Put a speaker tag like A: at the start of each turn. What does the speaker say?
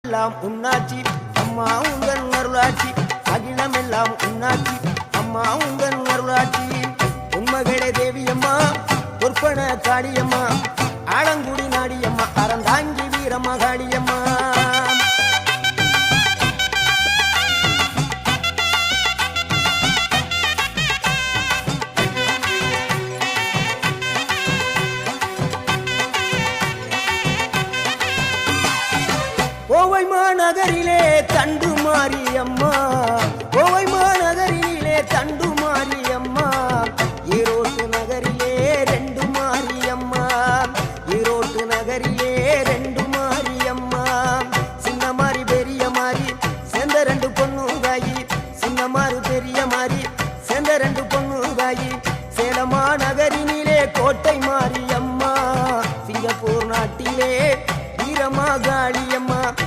A: எல்லாம் உன்னாட்சி அம்மா உங்கள் அருளாட்சி அகிலம் எல்லாம் உன்னாட்சி அம்மா உங்கள் அருளாட்சி உண்மகளே தேவியம்மா பொற்பன காளியம்மா ஆலங்குடி நாடியம்மா அறந்தாங்கி வீரம்மா காளியம்மா கோவை மாநகரிலே தண்டு மாரியம்மா கோவை மாநகரிலே தண்டு மாரியம்மா